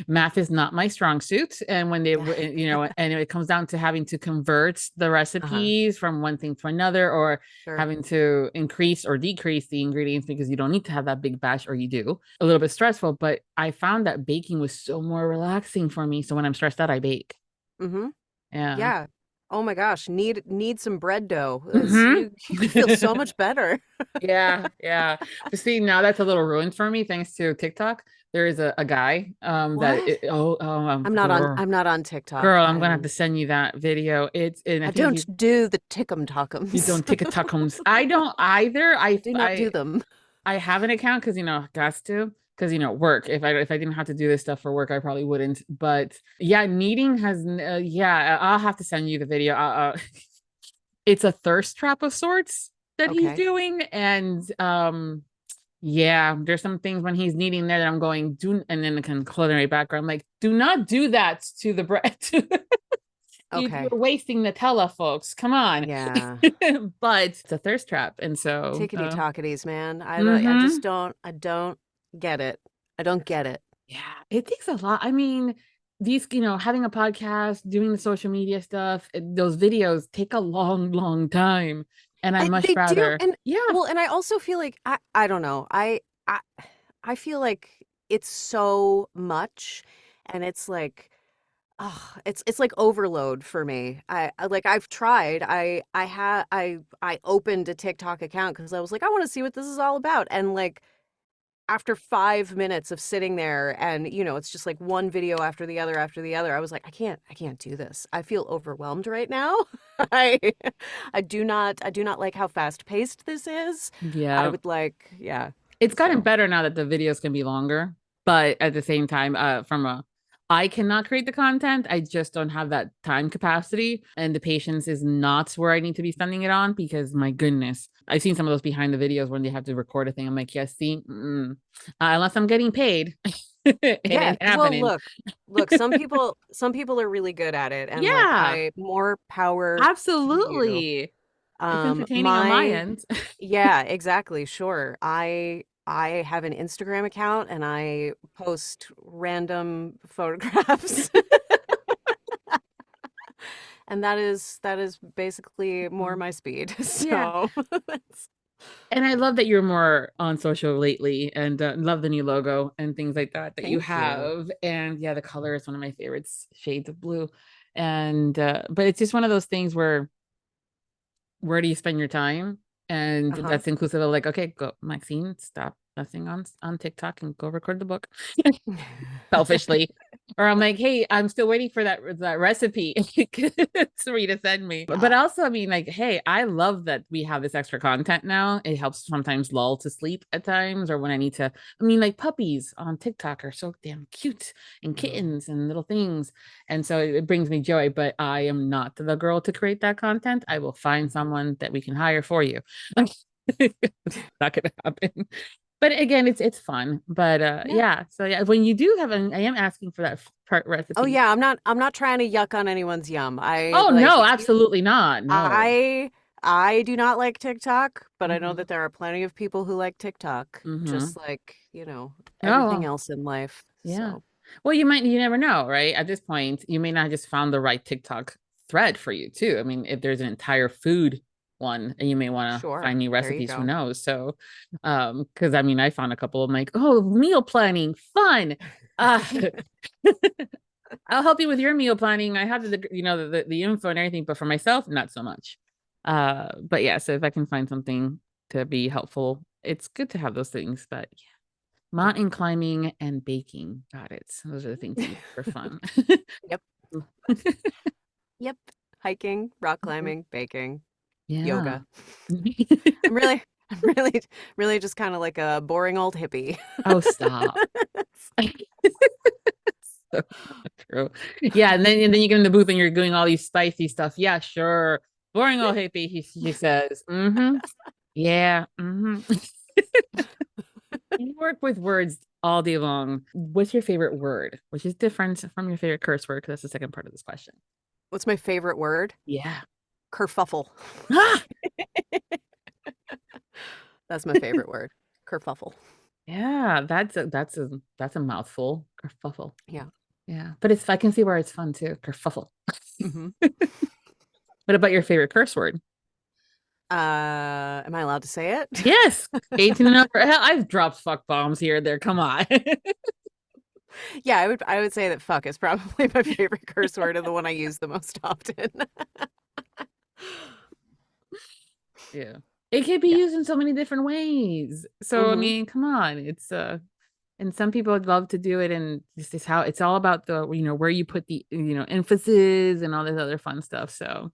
math is not my strong suit. And when Yeah. and it comes down to having to convert the Uh-huh. recipes from one thing to another, or Sure. having to increase or decrease the ingredients because you don't need to have that big batch, or you do, a little bit stressful. But I found that baking was so more relaxing for me. So when I'm stressed out, I bake. Mm-hmm. Yeah. Yeah. Oh my gosh, need some bread dough. Hmm. You feel so much better. Yeah, yeah. But see, now that's a little ruined for me thanks to TikTok. There is a guy What? girl, I'm not on TikTok. I'm gonna have to send you that video. And I I think don't he's do the Tick'em you Tock'ems. don't TikTokums. I don't either. I do not do them. I have an account because got to, because work. If I didn't have to do this stuff for work, I probably wouldn't. But yeah, kneading has yeah. I'll have to send you the video. It's a thirst trap of sorts that he's Okay. doing, and yeah, there's some things when he's kneading there that I'm going do, and then the culinary background, like, do not do that to the bread. You're Okay. wasting Nutella, folks. Come on. Yeah. But it's a thirst trap, and so Tickety talkities, man. I mm-hmm. just don't get it. I don't get it. Yeah, it takes a lot. I mean, these, having a podcast, doing the social media stuff, those videos take a long, long time. And I much They do, rather, and yeah, well, and I also feel like I don't know. I I feel like it's so much, and it's like oh, it's like overload for me. Like I've tried. I opened a TikTok account because I was like I want to see what this is all about, and like after 5 minutes of sitting there and it's just like one video after the other, I was like I can't do this. I feel overwhelmed right now. i I do not like how fast paced this is. I yeah. would like yeah. It's gotten So better now that the videos can be longer, but at the same time, I cannot create the content. I just don't have that time capacity, and the patience is not where I need to be spending it on, because my goodness, I've seen some of those behind the videos when they have to record a thing. I'm like, yes, see, unless I'm getting paid, it yeah, ain't well happening. look, some people are really good at it, and like Yeah, I more power to you. absolutely. It's entertaining on my My end. Yeah, exactly, sure. I have an Instagram account and I post random photographs. And that is basically more my speed. Yeah. So that's And I love that you're more on social lately, and love the new logo and things like that you thank you. have. And yeah, the color is one of my favorites, shades of blue. And but it's just one of those things where do you spend your time? And Uh-huh. that's inclusive of like, okay, go Maxine, stop messing on TikTok and go record the book. Selfishly. Or I'm like, hey, I'm still waiting for that recipe for you to send me. Yeah. But also, I mean, like, hey, I love that we have this extra content now. It helps sometimes lull to sleep at times, or when I need to. I mean, like puppies on TikTok are so damn cute, and kittens and little things, and so it brings me joy. But I am not the girl to create that content. I will find someone that we can hire for you. It's not gonna happen. But again, it's fun. But yeah. So yeah, when you do have I am asking for that part recipe. Oh yeah, I'm not trying to yuck on anyone's yum. Oh no, absolutely not. No. I do not like TikTok, but I know Mhm. that there are plenty of people who like TikTok, Mhm. just like, you know, Oh, everything well, else in life. yeah. So Well, you never know, right? At this point, you may not have just found the right TikTok thread for you too. I mean, if there's an entire food one, and you may want to sure, find new there you recipes, who go. knows? So, because I mean, I found a couple. I'm like, oh, meal planning, fun. Uh, I'll help you with your meal planning. I have the info and everything, but for myself, not so much. But yeah, so if I can find something to be helpful, it's good to have those things. But yeah, Yeah. mountain climbing and baking, got it. So those are the things you do for fun. Yep. Yep. Hiking, rock climbing, baking, Yeah. yoga. I'm really just kind of like a boring old hippie. Oh, stop. So true. Yeah, and then you get in the booth and you're doing all these spicy stuff. Yeah, sure. Boring old hippie, he says. Mm-hmm. Yeah. Mm-hmm. You work with words all day long. What's your favorite word? Which is different from your favorite curse word, because that's the second part of this question. What's my favorite word? Yeah. Kerfuffle. Ah! That's my favorite word. Kerfuffle. Yeah, that's a mouthful. Kerfuffle. Yeah. Yeah. But I can see where it's fun too. Kerfuffle. Mm-hmm. What about your favorite curse word? Am I allowed to say it? Yes. 18 and over. Hell, I've dropped fuck bombs here and there. Come on. Yeah, I would say that fuck is probably my favorite curse word and the one I use the most often. Yeah. It can be Yeah. used in so many different ways. So I Mm-hmm. mean, come on. It's and some people would love to do it, and this is how it's all about the where you put the emphasis and all this other fun stuff. So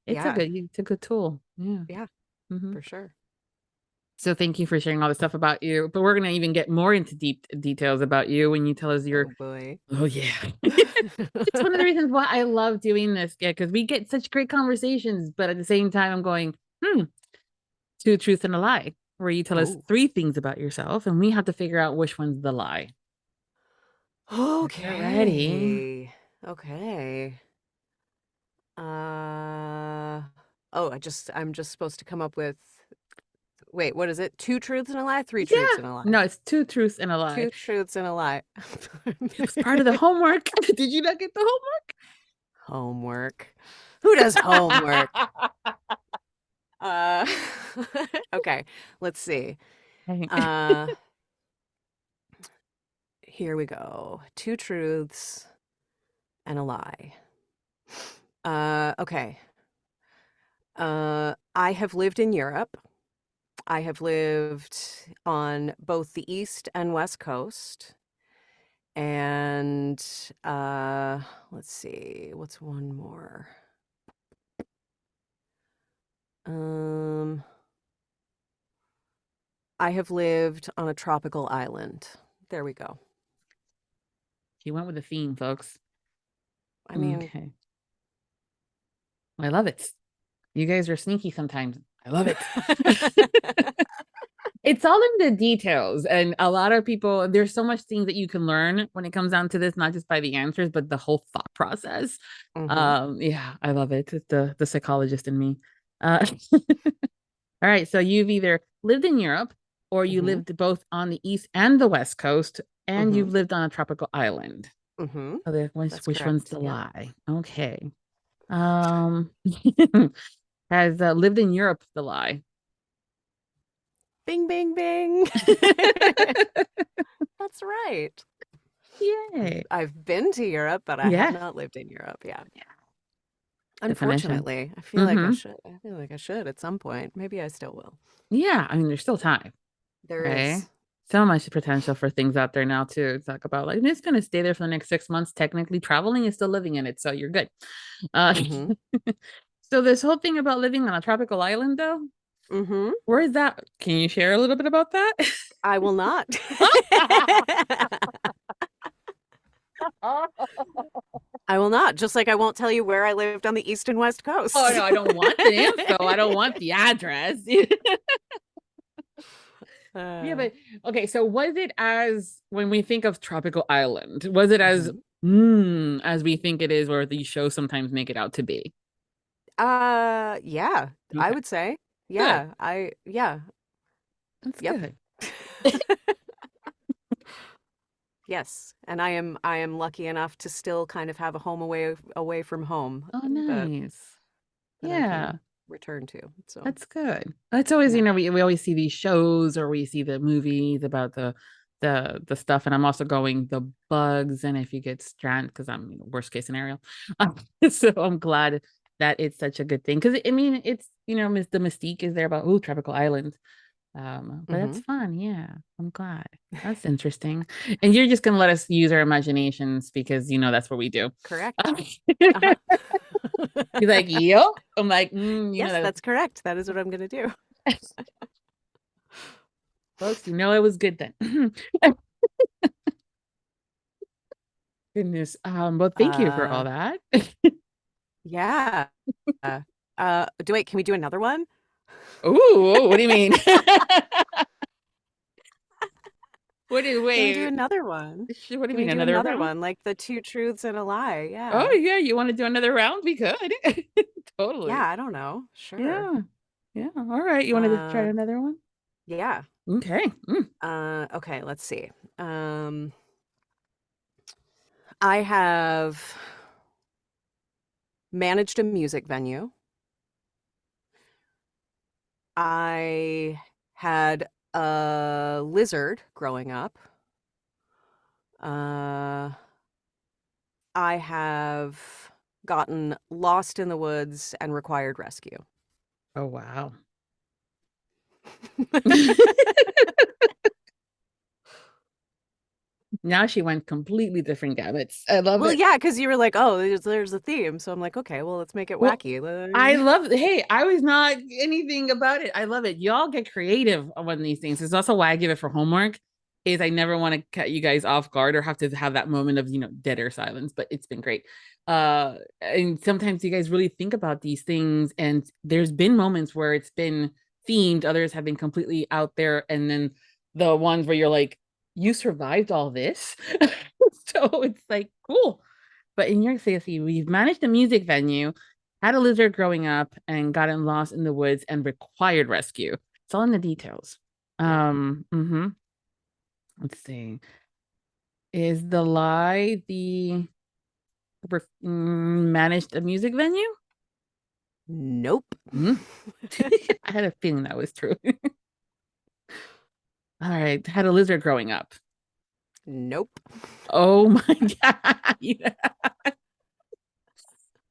Yeah. it's a good tool. Yeah. Yeah, Mhm. for sure. So thank you for sharing all the stuff about you. But we're gonna even get more into deep details about you when you tell us your. Oh boy. Oh yeah. It's one of the reasons why I love doing this. Yeah, because we get such great conversations, but at the same time, I'm going, two truths and a lie, where you tell us Oh. 3 things about yourself, and we have to figure out which one's the lie. You're ready. Okay. Okay. Uh oh, I'm just supposed to come up with wait, what is it? 2 truths and a lie? 3 truths Yeah. and a lie. No, it's 2 truths and a lie. 2 truths and a lie. It's part of the homework. Did you not get the Homework. Who does homework? homework? Uh okay, let's see. Okay. Uh here we go. 2 truths and a lie. Okay. I have lived in Europe. I have lived on both the East and West Coast. And let's see, what's one more? I have lived on a tropical island. There we go. She went with the theme, folks. I mean, Okay. I love it. You guys are sneaky sometimes. I love it. It's all in the details, and a lot of people, there's so much things that you can learn when it comes down to this, not just by the answers, but the whole thought process. Yeah, I love it. It's the psychologist in me. All right, so you've either lived in Europe, or you lived both on the East and the West Coast, and you've lived on a tropical island. So That's which one's correct. the Yeah. lie? Okay. Has lived in Europe the lie? Bing, bing, bing. That's right. Yay. I've been to Europe, but I have not lived in Europe. Yeah. Definition. Unfortunately, I feel like I should. I feel like I should at some point. Maybe I still will. Yeah, I mean, there's still time. There Okay. is. So much potential for things out there now too. Talk about like it's gonna stay there for the next 6 months. Technically, traveling is still living in it, so you're good. Mm-hmm. So this whole thing about living on a tropical island, though, Mm-hmm. where is that? Can you share a little bit about that? I will not. Oh I will not. Just like I won't tell you where I lived on the East and West Coast. no, I don't want the info. I don't want the address. Yeah, but okay. So was it as when we think of tropical island? Was it as we think it is, or these shows sometimes make it out to be? Yeah, I Okay, would say. good. Yeah. That's Yep. good. Yes. And I am lucky enough to still kind of have a home away from home Oh, that nice. I Yeah. can return to. So, That's good. That's always, yeah. we always see these shows or we see the movies about the stuff. And I'm also going the bugs and if you get stranded, because I'm worst case scenario. So I'm glad that it's such a good thing. Because I mean, it's the mystique is there about tropical islands. But Mm-hmm. that's fun. Yeah. I'm glad. That's interesting. And you're just gonna let us use our imaginations because that's what we do. Correct. Uh-huh. He's like, yo. I'm like, Yes, that that's correct. That is what I'm gonna do. folks, it was good then. Goodness. Well, thank you for all Uh, that. yeah. Wait, can we do another one? Ooh, what do you mean? Can we do Wait? another one? What do you Can we mean, do another another round? one? Like the two truths and a lie. Oh Yeah. yeah, you want to do another round? We could. Yeah, Totally. I don't know. Sure. Yeah. Yeah. All right. You want to try Uh, another one? yeah. Okay. Okay, let's see. I have managed a music venue. I had a lizard growing up. Uh, I have gotten lost in the woods and required rescue. Oh wow. Now she went completely different gamuts. I love Well, it. yeah, because you were like, oh, there's a theme. So I'm like, okay, well, let's make it Well, wacky. I love hey, I was not anything about it. I love it. Y'all get creative on these things. It's also why I give it for homework is I never want to cut you guys off guard or have to have that moment of, dead air silence, but it's been great. And sometimes you guys really think about these things and there's been moments where it's been themed, others have been completely out there and then the ones where you're like you survived all this. So it's like cool. But in your case, we've managed a music venue, had a lizard growing up, and gotten lost in the woods and required rescue. It's all in the details. Yep. Let's see. Is the lie the managed a music venue? Nope. I had a feeling that was true. All right. Had a lizard growing up. Nope. Oh my God.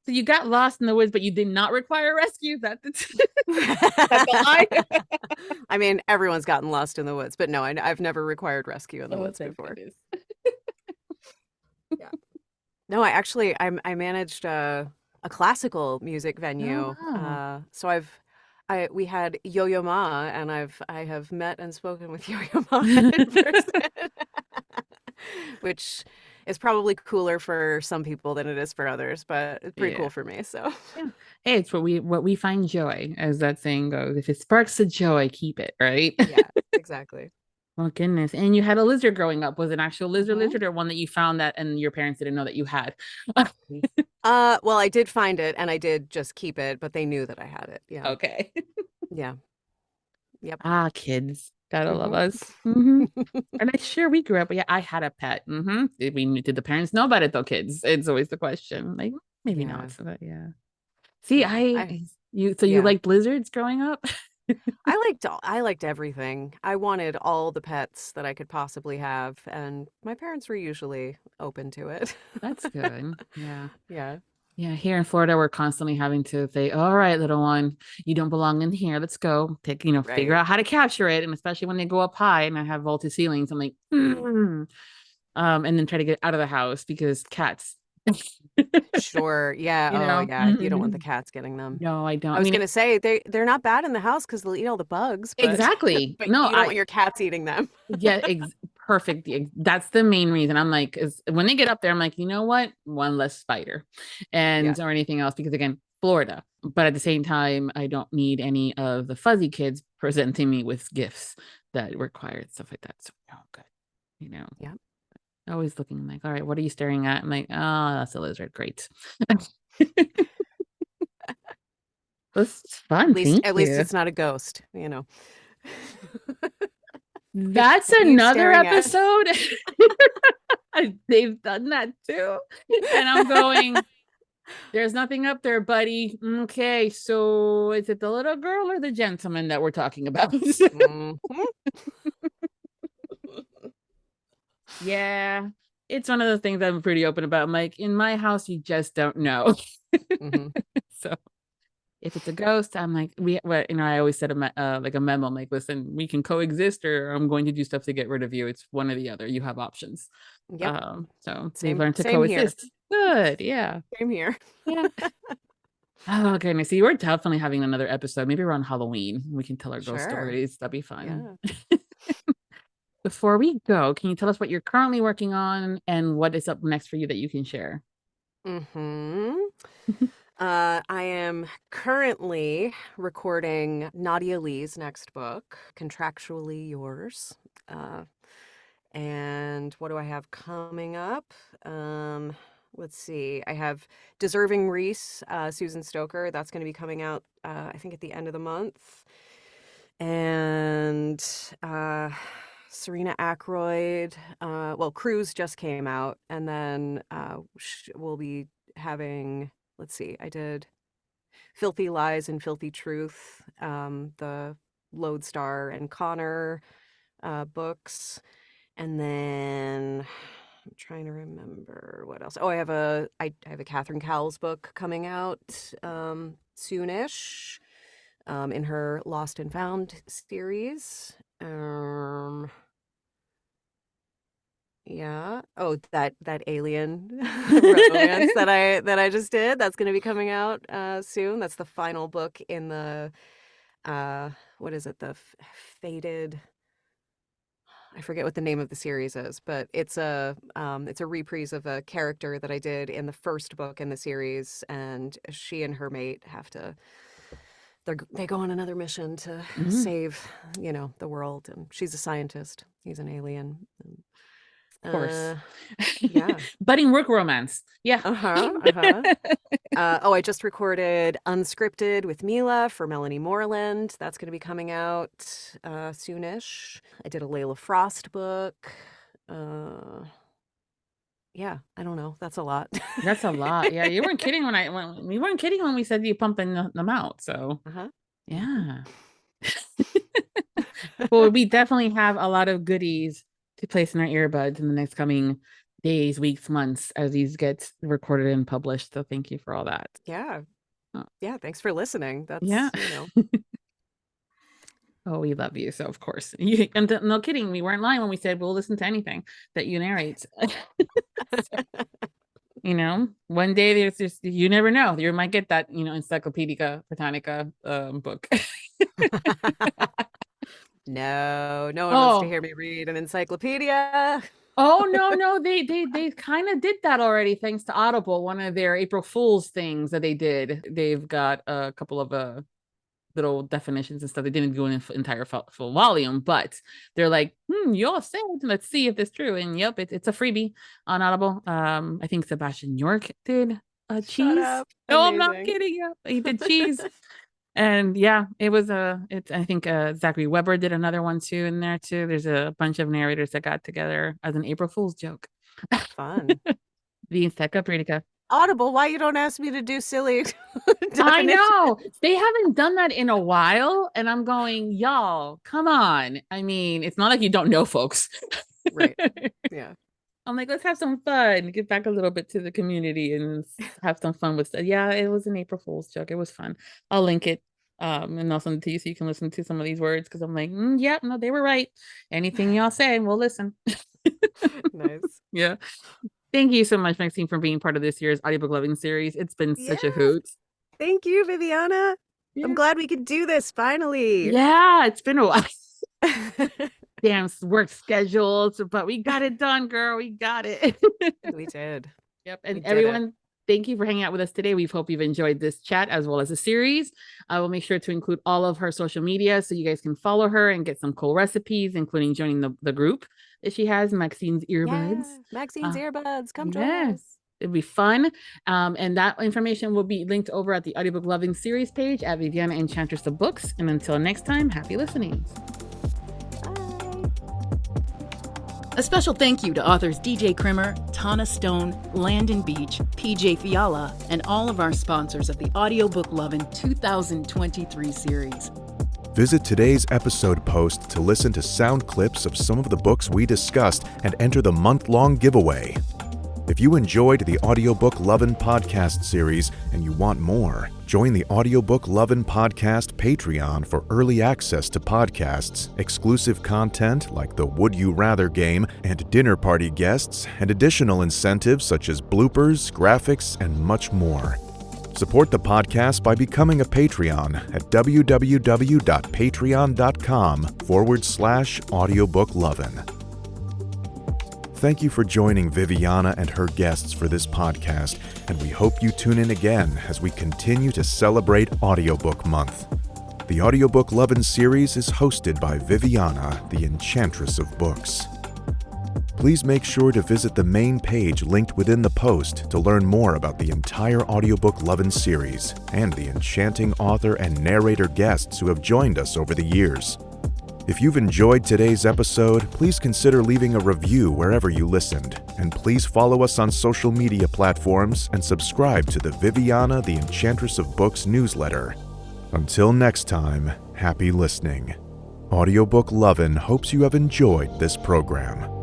So you got lost in the woods, but you did not require rescue. That's a lie. I mean, everyone's gotten lost in the woods, but no, I've never required rescue in the woods thank before. goodness. Yeah. No, I managed a classical music venue. Oh, wow. So we had Yo-Yo Ma, and I have met and spoken with Yo-Yo Ma in person, which is probably cooler for some people than it is for others, but it's pretty Yeah. cool for me. So Yeah. Hey, it's what we find joy, as that saying goes. If it sparks the joy, keep it, right? yeah, exactly. Oh goodness. And you had a lizard growing up. Was it an actual Mhm. lizard or one that you found that and your parents didn't know that you had? Well, I did find it and I did just keep it, but they knew that I had it. Yeah. Okay. Yeah. Yep. Kids. Gotta love Mhm. us. And I sure we grew up, but yeah, I had a pet. Did the parents know about it though, kids? It's always the question. Like, maybe Yeah. not. So that, yeah. See, Yeah. you Yeah. liked lizards growing up? I liked everything. I wanted all the pets that I could possibly have, and my parents were usually open to it. That's good. Yeah. Yeah. Yeah, here in Florida, we're constantly having to say, all right, little one, you don't belong in here. Let's go. Figure Right. out how to capture it. And especially when they go up high and I have vaulted ceilings, I'm like, and then try to get out of the house because cats. Sure. Yeah. You Oh, know, yeah. You don't want the cats getting them. no, I don't. I I was mean, gonna say they're not bad in the house because they'll eat all the bugs, but exactly. but No, you don't want your cats eating them. yeah, perfect. That's the main reason. I'm like, when they get up there, I'm like, you know what? One less spider, Yeah. or anything else, because again, Florida. But at the same time, I don't need any of the fuzzy kids presenting me with gifts that require stuff like that. So, no, good. You know, Yeah. always looking like, all right, what are you staring at? I'm like, oh, that's a lizard. Great. That's fun. Thank At least you. it's not a ghost, you know. That's What are you another staring at? episode. They've done that too. And I'm going, there's nothing up there, buddy. Okay, so is it the little girl or the gentleman that we're talking about? Mhm. Yeah, it's one of those things I'm pretty open about. I'm like, in my house, you just don't know. Mhm. So if it's a ghost, I'm like, I always said like a memo. I'm like, listen, we can coexist, or I'm going to do stuff to get rid of you. It's one or the other. You have options. Yep. So we've Same learned to same here. coexist. Good, yeah, Same here. yeah. Oh goodness, see, we're definitely having another episode. Maybe around Halloween, we can tell our ghost Sure. stories. That'd be fun. Yeah. Before we go, can you tell us what you're currently working on and what is up next for you that you can share? Mm-hmm. I am currently recording Nadia Lee's next book, Contractually Yours. Uh, and what do I have coming up? Let's see. I have Deserving Reese, Susan Stoker. That's going to be coming out, I think, at the end of the month. And Serena Ackroyd. Cruise just came out, and then we'll be having. Let's see. I did Filthy Lies and Filthy Truth, the Lodestar and Connor books, and then I'm trying to remember what else. Oh, I have a Catherine Cowles book coming out soonish, in her Lost and Found series. Yeah. Oh, that alien romance that I just did. That's going to be coming out soon. That's the final book in the what is it? The Fated. I forget what the name of the series is, but it's a reprise of a character that I did in the first book in the series, and she and her mate have to they go on another mission to Mm, save, the world, and she's a scientist. He's an alien. of course. Yeah. Budding work romance. Yeah. Uh-huh, uh-huh. I just recorded Unscripted with Mila for Melanie Moreland. That's going to be coming out soonish. I did a Layla Frost book. Yeah, I don't know. That's a lot. That's a lot. Yeah, you weren't kidding when we weren't kidding when we said you pumping them out. So Uh-huh. yeah. Well, we definitely have a lot of goodies to place in our earbuds in the next coming days, weeks, months as these get recorded and published. So thank you for all that. Yeah. Oh, Yeah, thanks for listening. yeah. That's. Oh, we love you. So of course, no kidding. We weren't lying when we said we'll listen to anything that you narrate. One day there's just, you never know, you might get that Encyclopedia Britannica book. No one wants to Oh, hear me read an encyclopedia. oh no, they kind of did that already thanks to Audible. One of their April Fool's things that they did, they've got a couple of little definitions and stuff. They didn't do an entire full volume, but they're like, you all said, let's see if it's true. And yep, it's a freebie on Audible. I think Sebastian York did Shut Cheese. up. No, I'm not Amazing. kidding you. He did Cheese. And yeah, it was I think Zachary Weber did another one too in there too. There's a bunch of narrators that got together as an April Fool's joke. Fun. The Encyclopedia. Audible, why you don't ask me to do silly I definitions? know they haven't done that in a while, and I'm going, y'all, come on. I mean, it's not like you don't know folks. Right. Yeah. I'm like, let's have some fun, get back a little bit to the community and have some fun with stuff. Yeah, it was an April Fool's joke. It was fun. I'll link it. And I'll send it to you so you can listen to some of these words because I'm like, yeah, no, they were right. Anything y'all say, we'll listen. Nice. Yeah. Thank you so much, Maxine, for being part of this year's Audiobook Lovin Series. It's been such a hoot. Thank you, Viviana. Yeah. I'm glad we could do this finally. Yeah, it's been a while. Damn work schedules, but we got it done, girl. We got it. We did. Yep. And everyone, thank you for hanging out with us today. We hope you've enjoyed this chat as well as the series. I will make sure to include all of her social media so you guys can follow her and get some cool recipes, including joining the group that she has, Maxine's Earbuds. Yeah, Maxine's Earbuds. Come join Yes. us. It'll be fun. And that information will be linked over at the Audiobook Lovin Series page at Viviana Enchantress of Books. And until next time, happy listening. A special thank you to authors DJ Krimmer, Tana Stone, Landon Beach, PJ Fiala, and all of our sponsors of the Audiobook Lovin 2023 series. Visit today's episode post to listen to sound clips of some of the books we discussed and enter the month-long giveaway. If you enjoyed the Audiobook Lovin podcast series and you want more, join the Audiobook Lovin podcast Patreon for early access to podcasts, exclusive content like the Would You Rather game and dinner party guests, and additional incentives such as bloopers, graphics, and much more. Support the podcast by becoming a Patreon at www.patreon.com/audiobooklovin. Thank you for joining Viviana and her guests for this podcast, and we hope you tune in again as we continue to celebrate Audiobook Month. The Audiobook Lovin Series is hosted by Viviana, the Enchantress of Books. Please make sure to visit the main page linked within the post to learn more about the entire Audiobook Lovin Series and the enchanting author and narrator guests who have joined us over the years. If you've enjoyed today's episode, please consider leaving a review wherever you listened, and please follow us on social media platforms and subscribe to the Viviana the Enchantress of Books newsletter. Until next time, happy listening. Audiobook Lovin hopes you have enjoyed this program.